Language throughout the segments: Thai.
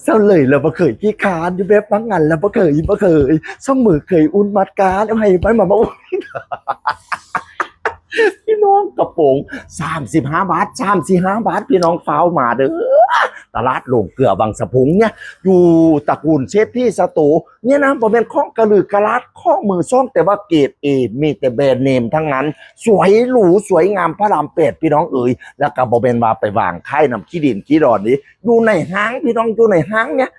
เศร้าเลยเราบ่เคยขี้คร้านอยู่แบบบางงานเราบ่เคยซ่องมือเคยอุ่นมัดการเอาให้ไปมาอุ่นพี่น้องกระโปรง35 บาท35 บาทพี่น้องฟ้าวมาเด้อตลาดโรงเกลือบางสะพุงเนี่ยอยู่ตระกูลเชฟที่สตูเนี่ยนะบ่แม่นของกระลือกระลาดของมือซ่องแต่ว่าเกรดเอมีแต่แบรนด์เนมทั้งนั้นสวยหรูสวยงามพระราม8พี่น้องเอ๋ยแล้วก็บ่แม่นว่าไปวางค่ายน้ำขี้ดินขี้ดอนนี้อยู่ในห้างพี่น้องอยู่ในห้างเนี่ย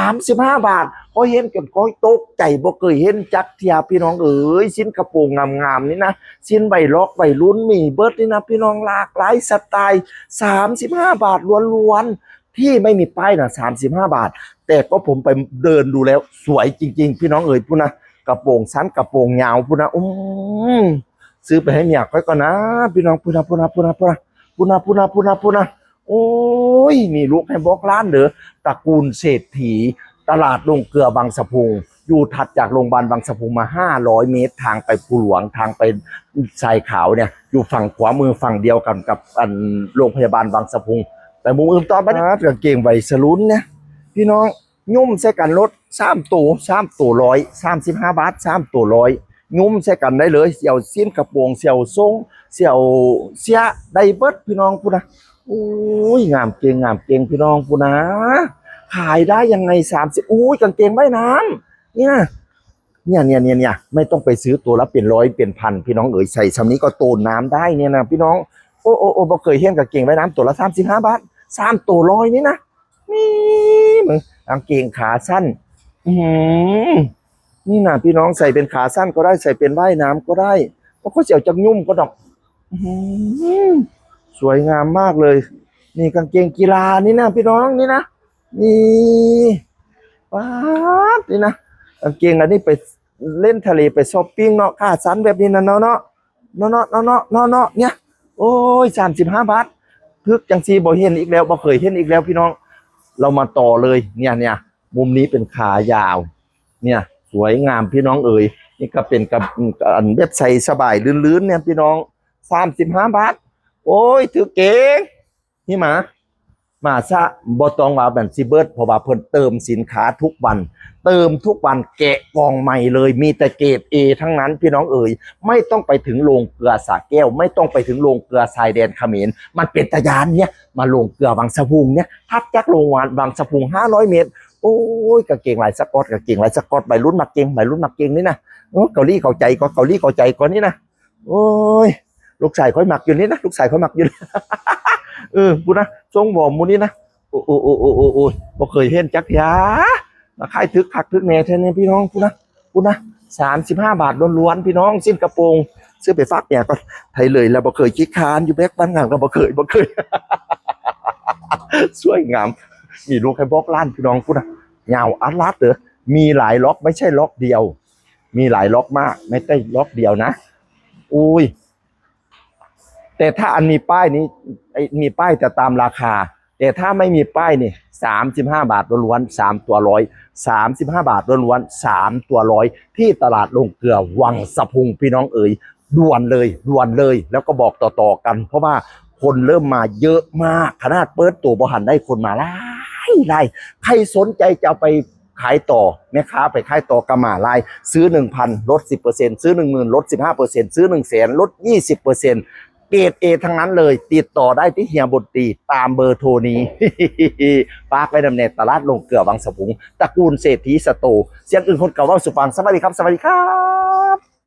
35 บาทพอเห็นกันก็ตกใจบ่เคยเห็นจักเทียพี่น้องเอ๋ยชิ้นกระโปรงงามๆนี่นะชิ้นใบล็อกใบลุ้นมีเบิร์ดนี่นะพี่น้องหลากหลายสไตล์35 บาทล้วนๆที่ไม่มีป้ายนะ35 บาทแต่ก็ผมไปเดินดูแล้วสวยจริงๆพี่น้องเอ๋ยพูดนะกระโปรงสั้นกระโปรงยาวพูดนะซื้อไปให้เมียค่อยก่อนนะพี่น้องพูดนะโอ้ยนี่ลูกให้บอกร้านเด้อตระกูลเศรษฐีตลาดโรงเกลือบางสะพุงอยู่ถัดจากโรงพยาบาลบางสะพุงมา500 เมตรทางไปภูหลวงทางไปทรายขาวเนี่ยอยู่ฝั่งขวามือฝั่งเดียวกันกับโรงพยาบาลบางสะพุงแต่มุมอื่นต่อไปนะกางเกงใบสลุนเนี่ยพี่น้องยุ่มใส่กันรถ3 ตัว135 บาท3 ตัว100ยุ่มใส่กันได้เลยเสี่ยวสิ้นกระโปรงเสี่ยวทรงเสี่ยวเสียได้เบิดพี่น้องพูดนะโอ้ยงามเก่งพี่น้องพูดนะขายได้ยังไง30อุ้ยกางเกงว่ายน้ำเนี่ยไม่ต้องไปซื้อตัวละเป็นร้อยเป็นพันพี่น้องเอ๋ยใส่ชำนี้ก็โตนน้ำได้เนี่ยนะพี่น้องโอ้บ่เคยเห็นกางเกงว่ายน้ำตัวละ35 บาท3 ตัว100นี่นะนี่มึงกางเกงขาสั้นนี่นะพี่น้องใส่เป็นขาสั้นก็ได้ใส่เป็นว่ายน้ำก็ได้เพราะเขาเสี่ยวจังยุ่มก็ดอกสวยงามมากเลยนี่กางเกงกีฬานี่นะพี่น้องนี่นะนี่ป๊าดนี่นะกางเกงอันนี้ไปเล่นทะเลไปช้อปปิ้งเนาะขาสั้นแบบนี้นะเนาะเนี่ยโอ้ย35 บาทพึกจังซีบ่เห็นอีกแล้วบ่เคยเห็นอีกแล้วพี่น้องเรามาต่อเลยเนี่ยมุมนี้เป็นขายาวเนี่ยสวยงามพี่น้องเอ๋ยนี่ก็เป็นกับอันแบบใส่สบายลื่นๆเนี่ยพี่น้อง35 บาทโอ้ยถือเก่งนี่มาซะบ่ต้องว่าแบบซิเบิร์ดเพราะว่าเพิ่นเติมสินค้าทุกวันแกะกล่องใหม่เลยมีแต่เกรด A ทั้งนั้นพี่น้องเอ๋ยไม่ต้องไปถึงโรงเกลือสระแก้วไม่ต้องไปถึงโรงเกลือชายแดนเขมรมันเป็นตะยานเนี่ยมาโรงเกลือบางสะพุงเนี่ยทับจากโรงงานบางสะพุง500 เมตรโอ้ยกางเกงลายสก๊อตใบรุ่นมักเกงนี่นะเกาหลีเข้าใจก็นี่นะโอ้ยลูกชายค่อยมักอยู่นี่นะพูดนะทรงบ่มูนี่นะโอ้บ่เคยเห็นจักยามาขายทึกคักทึกแน่แท้เนี่ยพี่น้องพูดนะ35 บาทล้วนๆพี่น้องสิ้นกระโปรงซื้อไปฟักเนี่ยก็ไทยเลยแล้วบ่เคยคิดค้านอยู่แบกบ้านงานก็บ่เคยสวยงามมีลูกให้บอกล้านพี่น้องพูดนะยาวอัดลัดเด้อมีหลายล็อกไม่ใช่ล็อกเดียวมีหลายล็อกมากไม่ได้ล็อกเดียวนะอุ้ยแต่ถ้าอันมีป้ายนี้มีป้ายจะตามราคาแต่ถ้าไม่มีป้ายนี่35 บาทล้วนๆ3 ตัว135 บาทล้วนๆ3 ตัว100ที่ตลาดโรงเกลือวังสะพุงพี่น้องเอ๋ยด่วนเลยแล้วก็บอกต่อๆกันเพราะว่าคนเริ่มมาเยอะมากขนาดเปิดตัวบ่หันได้คนมาไล่ใครสนใจจะเอาไปขายต่อแม่ค้าไปขายต่อกระหม่าลายซื้อ 1,000 ลด 10% ซื้อ 10,000 ลด 15% ซื้อ 100,000 ลด 20%เกรด A ทั้งนั้นเลยติดต่อได้ที่เฮียบุตรีตามเบอร์โทรนี้ฝากไว้ดำเนินตลาดโรงเกลือบางสะพุงตระกูลเศรษฐีสโตเสียงอื่นคนเก่าว่าสุฟังสวัสดีครับ